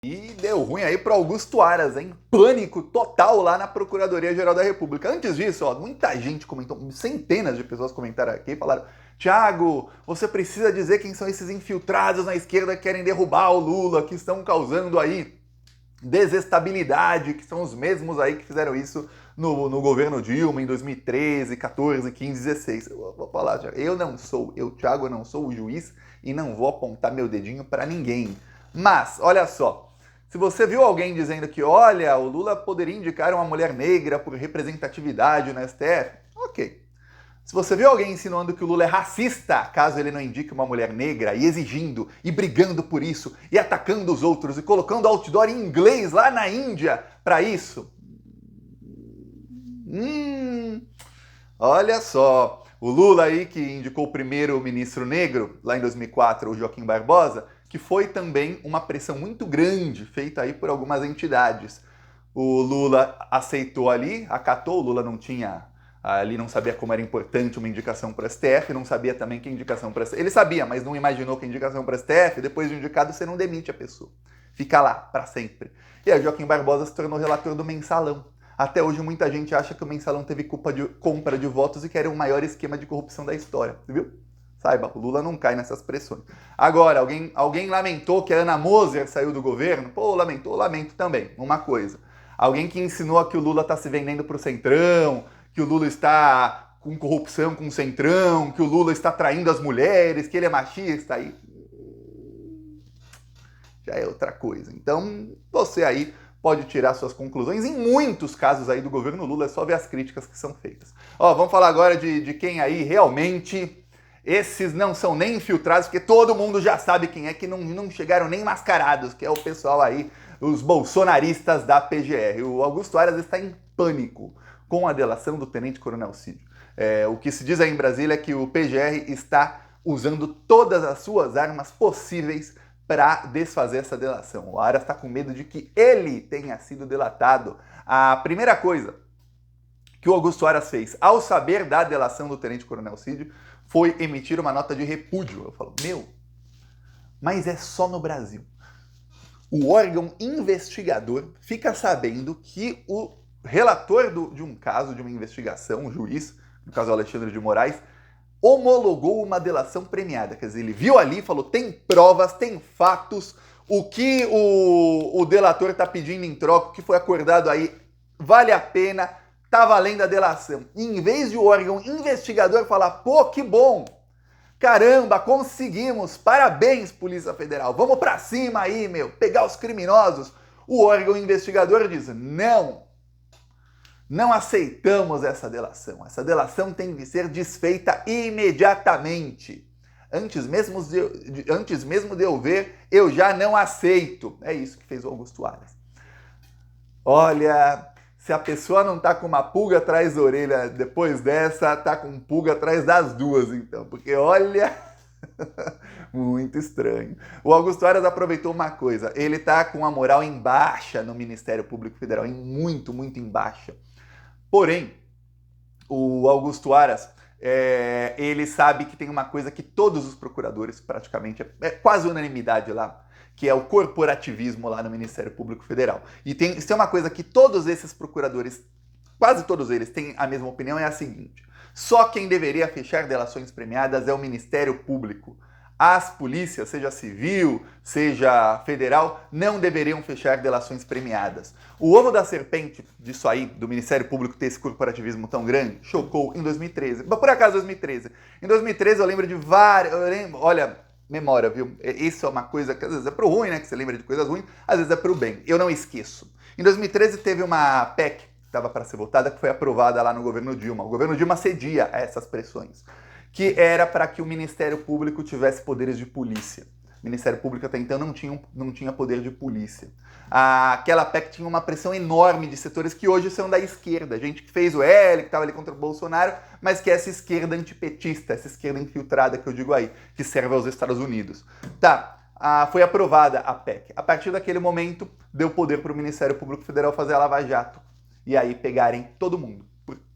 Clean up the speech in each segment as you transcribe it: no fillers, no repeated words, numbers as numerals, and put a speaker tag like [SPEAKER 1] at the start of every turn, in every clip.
[SPEAKER 1] E deu ruim aí para Augusto Aras, hein? Pânico total lá na Procuradoria-Geral da República. Antes disso, ó, muita gente comentou, centenas de pessoas comentaram aqui e falaram: Thiago, você precisa dizer quem são esses infiltrados na esquerda que querem derrubar o Lula, que estão causando aí desestabilidade, que são os mesmos aí que fizeram isso no governo Dilma em 2013, 14, 15, 16. Eu vou falar, Thiago, Thiago, não sou o juiz e não vou apontar meu dedinho para ninguém. Mas, olha só, se você viu alguém dizendo que, olha, o Lula poderia indicar uma mulher negra por representatividade no STF, ok. Se você viu alguém insinuando que o Lula é racista, caso ele não indique uma mulher negra, e exigindo, e brigando por isso, e atacando os outros, e colocando outdoor em inglês lá na Índia para isso, olha só, o Lula aí que indicou o primeiro ministro negro, lá em 2004, o Joaquim Barbosa, que foi também uma pressão muito grande feita aí por algumas entidades. O Lula aceitou ali, acatou, o Lula não tinha, ali não sabia como era importante uma indicação para o STF, não sabia também que indicação para o STF. Ele sabia, mas não imaginou que indicação para o STF, depois de indicado você não demite a pessoa. Fica lá, para sempre. E aí Joaquim Barbosa se tornou relator do Mensalão. Até hoje muita gente acha que o Mensalão teve culpa de compra de votos e que era o maior esquema de corrupção da história, viu? Saiba, o Lula não cai nessas pressões. Agora, alguém lamentou que a Ana Moser saiu do governo? Pô, lamento também. Uma coisa. Alguém que ensinou que o Lula está se vendendo para o Centrão, que o Lula está com corrupção com o Centrão, que o Lula está traindo as mulheres, que ele é machista, aí já é outra coisa. Então, você aí pode tirar suas conclusões. Em muitos casos aí do governo Lula, é só ver as críticas que são feitas. Ó, vamos falar agora de quem aí realmente... Esses não são nem infiltrados, porque todo mundo já sabe quem é, que não chegaram nem mascarados, que é o pessoal aí, os bolsonaristas da PGR. O Augusto Aras está em pânico com a delação do tenente-coronel Cid. O que se diz aí em Brasília é que o PGR está usando todas as suas armas possíveis para desfazer essa delação. O Aras está com medo de que ele tenha sido delatado. A primeira coisa que o Augusto Aras fez ao saber da delação do tenente-coronel Cid foi emitir uma nota de repúdio. Eu falo, mas é só no Brasil. O órgão investigador fica sabendo que o relator de um caso, de uma investigação, um juiz, no caso Alexandre de Moraes, homologou uma delação premiada. Quer dizer, ele viu ali e falou, tem provas, tem fatos, o que o delator está pedindo em troca, o que foi acordado aí, vale a pena, tá valendo a delação. E em vez de o órgão investigador falar, pô, que bom, caramba, conseguimos, parabéns, Polícia Federal, vamos pra cima aí, pegar os criminosos. O órgão investigador diz, não aceitamos essa delação tem que ser desfeita imediatamente. Antes mesmo de eu ver, eu já não aceito. É isso que fez o Augusto Aras. Olha... Se a pessoa não tá com uma pulga atrás da orelha depois dessa, tá com pulga atrás das duas, então. Porque, olha, muito estranho. O Augusto Aras aproveitou uma coisa. Ele tá com a moral em baixa no Ministério Público Federal, muito em baixa. Porém, o Augusto Aras, ele sabe que tem uma coisa que todos os procuradores, praticamente, é quase unanimidade lá, que é o corporativismo lá no Ministério Público Federal. E tem uma coisa que todos esses procuradores, quase todos eles, têm a mesma opinião, é a seguinte: só quem deveria fechar delações premiadas é o Ministério Público. As polícias, seja civil, seja federal, não deveriam fechar delações premiadas. O ovo da serpente disso aí, do Ministério Público ter esse corporativismo tão grande, chocou em 2013. Por acaso, 2013. Em 2013 eu lembro de várias... Olha... memória, viu? Isso é uma coisa que às vezes é pro ruim, né? Que você lembra de coisas ruins, às vezes é pro bem. Eu não esqueço. Em 2013 teve uma PEC que estava para ser votada, que foi aprovada lá no governo Dilma. O governo Dilma cedia a essas pressões, que era para que o Ministério Público tivesse poderes de polícia. O Ministério Público até então não tinha poder de polícia. Aquela PEC tinha uma pressão enorme de setores que hoje são da esquerda. Gente que fez o L, que estava ali contra o Bolsonaro, mas que é essa esquerda antipetista, essa esquerda infiltrada que eu digo aí, que serve aos Estados Unidos. Foi aprovada a PEC. A partir daquele momento, deu poder para o Ministério Público Federal fazer a Lava Jato. E aí pegarem todo mundo,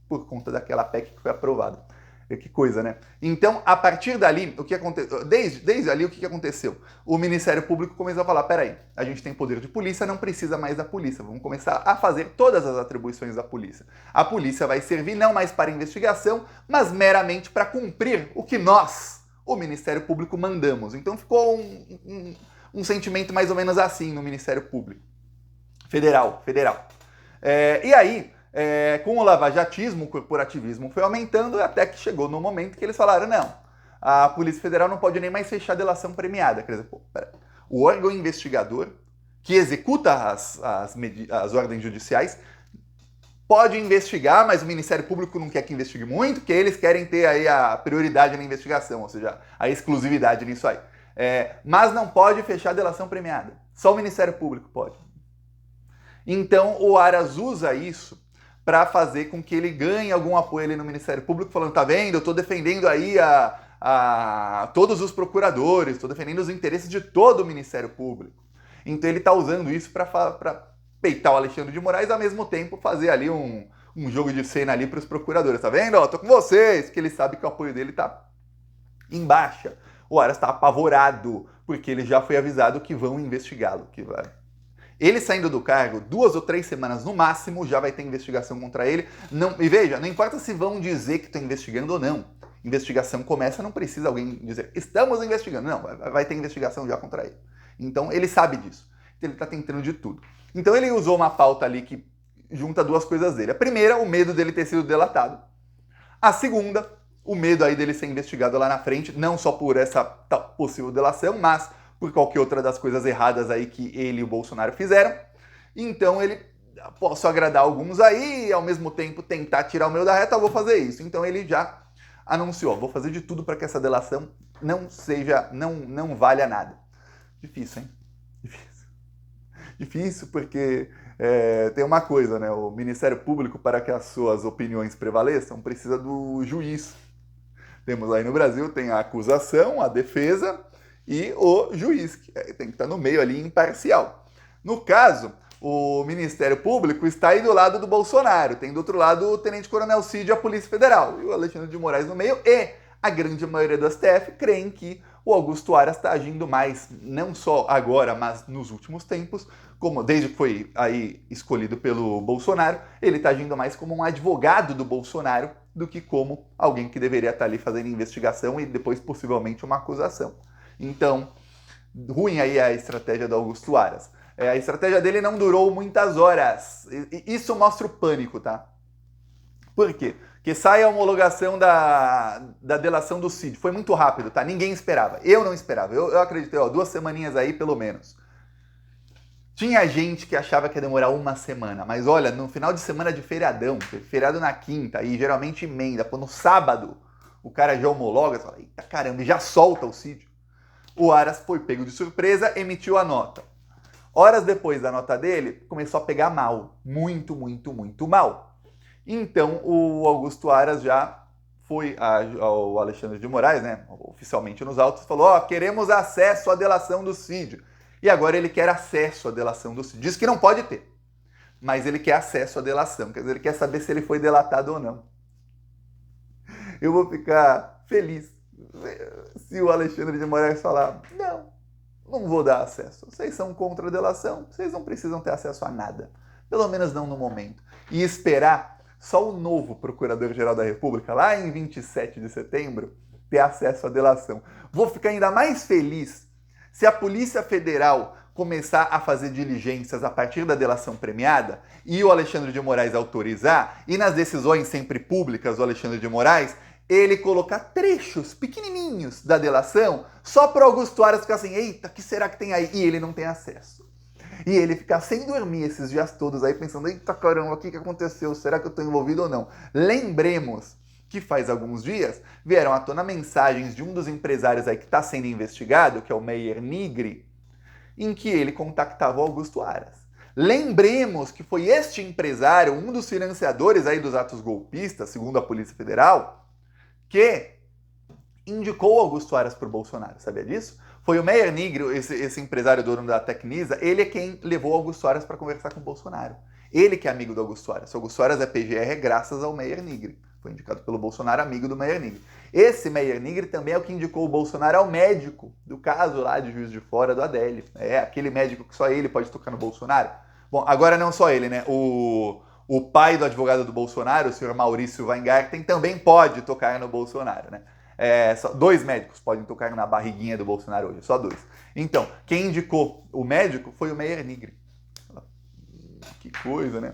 [SPEAKER 1] por conta daquela PEC que foi aprovada. Que coisa, né? Então, a partir dali, desde ali, o que aconteceu? O Ministério Público começou a falar, peraí, a gente tem poder de polícia, não precisa mais da polícia, vamos começar a fazer todas as atribuições da polícia. A polícia vai servir não mais para investigação, mas meramente para cumprir o que nós, o Ministério Público, mandamos. Então ficou um sentimento mais ou menos assim no Ministério Público. Federal. E aí, com o lavajatismo, o corporativismo foi aumentando até que chegou no momento que eles falaram, não, a Polícia Federal não pode nem mais fechar a delação premiada. Quer dizer, o órgão investigador, que executa as ordens judiciais, pode investigar, mas o Ministério Público não quer que investigue muito, porque eles querem ter aí a prioridade na investigação, ou seja, a exclusividade nisso aí. Mas não pode fechar a delação premiada. Só o Ministério Público pode. Então o Aras usa isso para fazer com que ele ganhe algum apoio ali no Ministério Público, falando, tá vendo, eu estou defendendo aí todos os procuradores, estou defendendo os interesses de todo o Ministério Público. Então ele está usando isso para peitar o Alexandre de Moraes, ao mesmo tempo fazer ali um jogo de cena ali para os procuradores, tá vendo? Ó, tô com vocês, porque ele sabe que o apoio dele tá em baixa. O Aras está apavorado, porque ele já foi avisado que vão investigá-lo, que vai... Ele saindo do cargo, 2 ou 3 semanas no máximo, já vai ter investigação contra ele. E veja, não importa se vão dizer que estão investigando ou não. Investigação começa, não precisa alguém dizer, estamos investigando. Não, vai ter investigação já contra ele. Então ele sabe disso. Então ele está tentando de tudo. Então ele usou uma pauta ali que junta 2 coisas dele. A primeira, o medo dele ter sido delatado. A segunda, o medo aí dele ser investigado lá na frente, não só por essa possível delação, mas por qualquer outra das coisas erradas aí que ele e o Bolsonaro fizeram. Então ele, posso agradar alguns aí e ao mesmo tempo tentar tirar o meu da reta, eu vou fazer isso. Então ele já anunciou, vou fazer de tudo para que essa delação não valha nada. Difícil, hein? Difícil porque tem uma coisa, né? O Ministério Público, para que as suas opiniões prevaleçam, precisa do juiz. Temos aí no Brasil, tem a acusação, a defesa e o juiz, que tem que estar no meio ali, imparcial. No caso, o Ministério Público está aí do lado do Bolsonaro, tem do outro lado o Tenente Coronel Cid e a Polícia Federal, e o Alexandre de Moraes no meio, e a grande maioria do STF creem que o Augusto Aras está agindo mais, não só agora, mas nos últimos tempos, como desde que foi aí escolhido pelo Bolsonaro, ele está agindo mais como um advogado do Bolsonaro do que como alguém que deveria estar ali fazendo investigação e depois possivelmente uma acusação. Então, ruim aí a estratégia do Augusto Aras. A estratégia dele não durou muitas horas. Isso mostra o pânico, tá? Por quê? Porque sai a homologação da delação do Cid. Foi muito rápido, tá? Ninguém esperava. Eu não esperava. Eu acreditei, 2 semaninhas aí, pelo menos. Tinha gente que achava que ia demorar 1 semana. Mas olha, no final de semana de feriadão, feriado na quinta, e geralmente emenda, pô, no sábado, o cara já homologa, fala, eita caramba, e já solta o Cid. O Aras foi pego de surpresa, emitiu a nota. Horas depois da nota dele, começou a pegar mal. Muito mal. Então, o Augusto Aras já foi ao Alexandre de Moraes, né, oficialmente nos autos, falou, queremos acesso à delação do Cid. E agora ele quer acesso à delação do Cid. Diz que não pode ter, mas ele quer acesso à delação. Quer dizer, ele quer saber se ele foi delatado ou não. Eu vou ficar feliz se o Alexandre de Moraes falar, não vou dar acesso. Vocês são contra a delação, vocês não precisam ter acesso a nada. Pelo menos não no momento. E esperar só o novo Procurador-Geral da República, lá em 27 de setembro, ter acesso à delação. Vou ficar ainda mais feliz se a Polícia Federal começar a fazer diligências a partir da delação premiada e o Alexandre de Moraes autorizar, e nas decisões sempre públicas do Alexandre de Moraes, ele colocar trechos pequenininhos da delação só para o Augusto Aras ficar assim, eita, o que será que tem aí? E ele não tem acesso. E ele ficar sem dormir esses dias todos aí pensando, eita caramba, o que aconteceu? Será que eu estou envolvido ou não? Lembremos que faz alguns dias vieram à tona mensagens de um dos empresários aí que está sendo investigado, que é o Meyer Nigri, em que ele contactava o Augusto Aras. Lembremos que foi este empresário, um dos financiadores aí dos atos golpistas, segundo a Polícia Federal, que indicou o Augusto Aras para o Bolsonaro, sabia disso? Foi o Meyer Nigri, esse empresário dono da Tecnisa, ele é quem levou o Augusto Aras para conversar com o Bolsonaro. Ele que é amigo do Augusto Aras. O Augusto Aras é PGR graças ao Meyer Nigri. Foi indicado pelo Bolsonaro, amigo do Meyer Nigri. Esse Meyer Nigri também é o que indicou o Bolsonaro ao médico do caso lá de Juiz de Fora do Adélio. É aquele médico que só ele pode tocar no Bolsonaro. Bom, agora não só ele, né? O pai do advogado do Bolsonaro, o senhor Maurício Weingarten, também pode tocar no Bolsonaro, né? Só 2 médicos podem tocar na barriguinha do Bolsonaro hoje, só 2. Então, quem indicou o médico foi o Meyer Nigri. Que coisa, né?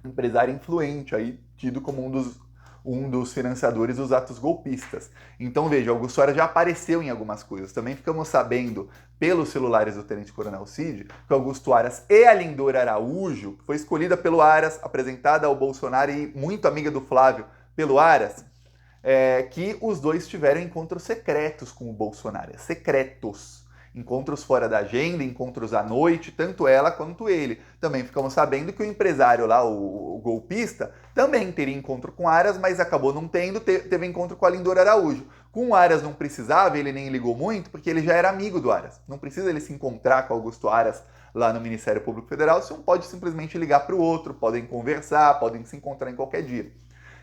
[SPEAKER 1] Empresário influente aí, tido como um dos financiadores dos atos golpistas. Então veja, Augusto Aras já apareceu em algumas coisas. Também ficamos sabendo pelos celulares do Tenente Coronel Cid que Augusto Aras e a Lindora Araújo, que foi escolhida pelo Aras, apresentada ao Bolsonaro e muito amiga do Flávio pelo Aras, que os dois tiveram encontros secretos com o Bolsonaro. Secretos. Encontros fora da agenda, encontros à noite, tanto ela quanto ele. Também ficamos sabendo que o empresário lá, o golpista, também teria encontro com Aras, mas acabou não tendo, teve encontro com a Lindora Araújo. Com o Aras não precisava, ele nem ligou muito, porque ele já era amigo do Aras. Não precisa ele se encontrar com Augusto Aras lá no Ministério Público Federal, você não pode simplesmente ligar para o outro, podem conversar, podem se encontrar em qualquer dia.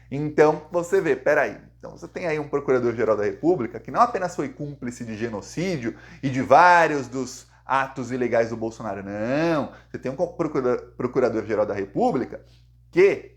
[SPEAKER 1] Então, você vê, peraí, então você tem aí um Procurador-Geral da República que não apenas foi cúmplice de genocídio e de vários dos atos ilegais do Bolsonaro, não. Você tem um Procurador-Geral da República que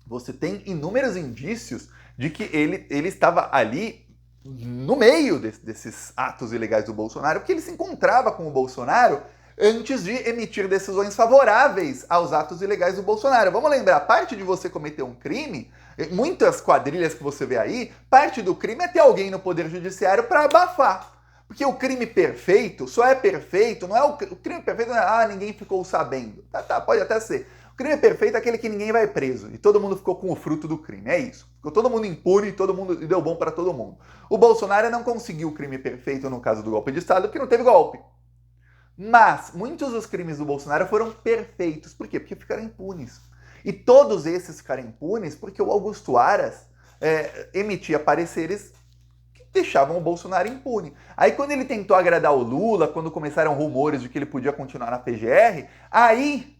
[SPEAKER 1] você tem inúmeros indícios de que ele estava ali no meio desses atos ilegais do Bolsonaro, porque ele se encontrava com o Bolsonaro antes de emitir decisões favoráveis aos atos ilegais do Bolsonaro. Vamos lembrar, parte de você cometer um crime, muitas quadrilhas que você vê aí, parte do crime é ter alguém no Poder Judiciário para abafar. Porque o crime perfeito só é perfeito, não é o crime perfeito, não é, ninguém ficou sabendo. Tá, pode até ser. O crime perfeito é aquele que ninguém vai preso e todo mundo ficou com o fruto do crime, é isso. Ficou todo mundo impune e deu bom para todo mundo. O Bolsonaro não conseguiu o crime perfeito no caso do golpe de Estado porque não teve golpe. Mas muitos dos crimes do Bolsonaro foram perfeitos. Por quê? Porque ficaram impunes. E todos esses ficaram impunes porque o Augusto Aras emitia pareceres que deixavam o Bolsonaro impune. Aí quando ele tentou agradar o Lula, quando começaram rumores de que ele podia continuar na PGR, aí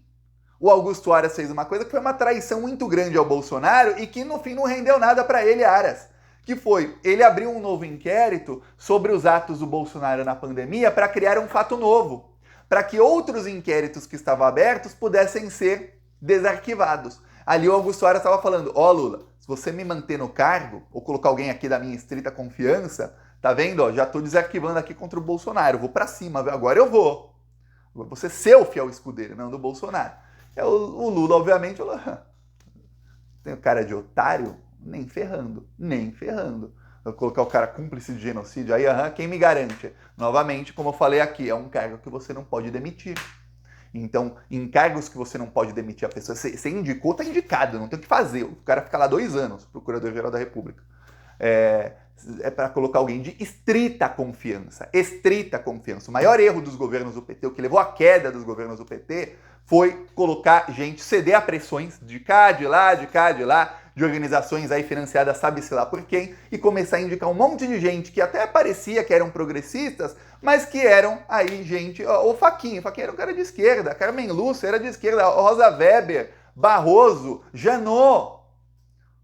[SPEAKER 1] o Augusto Aras fez uma coisa que foi uma traição muito grande ao Bolsonaro e que no fim não rendeu nada para ele, Aras. Que foi, ele abriu um novo inquérito sobre os atos do Bolsonaro na pandemia para criar um fato novo, para que outros inquéritos que estavam abertos pudessem ser desarquivados. Ali o Augusto Aras estava falando, Lula, se você me manter no cargo, ou colocar alguém aqui da minha estrita confiança, tá vendo? Já estou desarquivando aqui contra o Bolsonaro, vou para cima, agora eu vou. Você ser o fiel escudeiro, não do Bolsonaro. O Lula, obviamente, falou, tem o cara de otário? Nem ferrando, nem ferrando. Eu colocar o cara cúmplice de genocídio, aí, quem me garante? Novamente, como eu falei aqui, é um cargo que você não pode demitir. Então, em cargos que você não pode demitir a pessoa, você indicou, tá indicado, não tem o que fazer. O cara fica lá 2 anos, Procurador-Geral da República. É para colocar alguém de estrita confiança. Estrita confiança. O maior erro dos governos do PT, o que levou à queda dos governos do PT, foi colocar gente, ceder a pressões de cá, de lá, de cá, de lá, de organizações aí financiadas sabe-se lá por quem, e começar a indicar um monte de gente que até parecia que eram progressistas, mas que eram aí gente, o Fachin era um cara de esquerda, Carmen Lúcia era de esquerda, Rosa Weber, Barroso, Janot,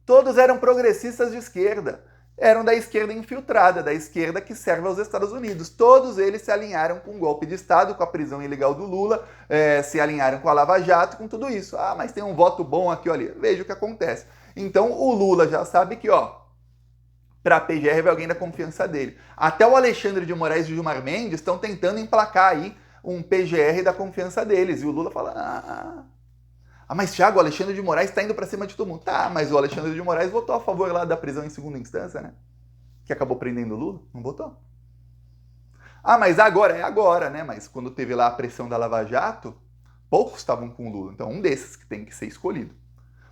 [SPEAKER 1] todos eram progressistas de esquerda. Eram da esquerda infiltrada, da esquerda que serve aos Estados Unidos. Todos eles se alinharam com o golpe de Estado, com a prisão ilegal do Lula, se alinharam com a Lava Jato, com tudo isso. Mas tem um voto bom aqui, olha, veja o que acontece. Então o Lula já sabe que, para a PGR vai alguém da confiança dele. Até o Alexandre de Moraes e o Gilmar Mendes estão tentando emplacar aí um PGR da confiança deles. E o Lula fala, mas Thiago, o Alexandre de Moraes está indo para cima de todo mundo. Tá, mas o Alexandre de Moraes votou a favor lá da prisão em segunda instância, né? Que acabou prendendo o Lula. Não votou? Mas agora, é agora, né? Mas quando teve lá a pressão da Lava Jato, poucos estavam com o Lula. Então um desses que tem que ser escolhido.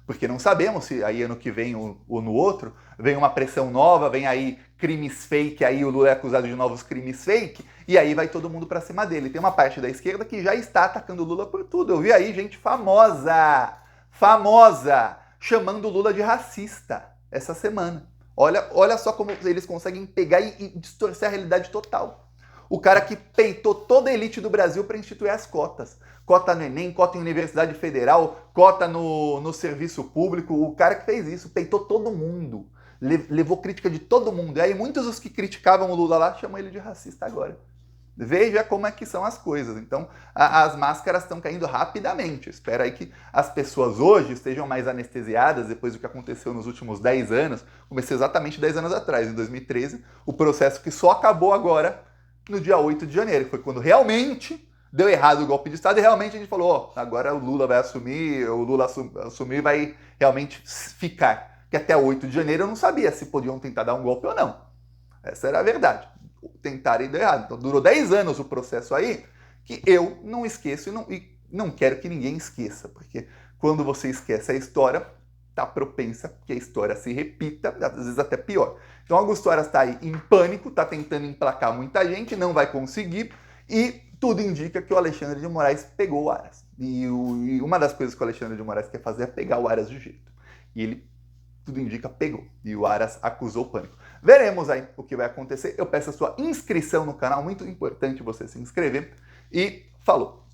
[SPEAKER 1] Porque não sabemos se aí ano que vem ou no outro vem uma pressão nova, vem aí crimes fake, aí o Lula é acusado de novos crimes fake, e aí vai todo mundo pra cima dele. Tem uma parte da esquerda que já está atacando o Lula por tudo. Eu vi aí gente famosa, chamando o Lula de racista essa semana. Olha só como eles conseguem pegar e distorcer a realidade total. O cara que peitou toda a elite do Brasil para instituir as cotas. Cota no Enem, cota em Universidade Federal, cota no serviço público. O cara que fez isso, peitou todo mundo. Levou crítica de todo mundo. E aí muitos dos que criticavam o Lula lá chamam ele de racista agora. Veja como é que são as coisas. Então, as máscaras estão caindo rapidamente. Espero aí que as pessoas hoje estejam mais anestesiadas depois do que aconteceu nos últimos 10 anos. Comecei exatamente 10 anos atrás, em 2013, o processo que só acabou agora, no dia 8 de janeiro, que foi quando realmente deu errado o golpe de Estado e realmente a gente falou, agora o Lula vai assumir, o Lula assumir vai realmente ficar. Que até 8 de janeiro eu não sabia se podiam tentar dar um golpe ou não. Essa era a verdade. Tentaram e deu errado. Então durou 10 anos o processo aí, que eu não esqueço e não quero que ninguém esqueça, porque quando você esquece a história, tá propensa que a história se repita, às vezes até pior. Então Augusto Aras está aí em pânico, está tentando emplacar muita gente, não vai conseguir, e tudo indica que o Alexandre de Moraes pegou o Aras. E uma das coisas que o Alexandre de Moraes quer fazer é pegar o Aras de jeito. E ele, tudo indica, pegou. E o Aras acusou o pânico. Veremos aí o que vai acontecer. Eu peço a sua inscrição no canal, muito importante você se inscrever. E falou!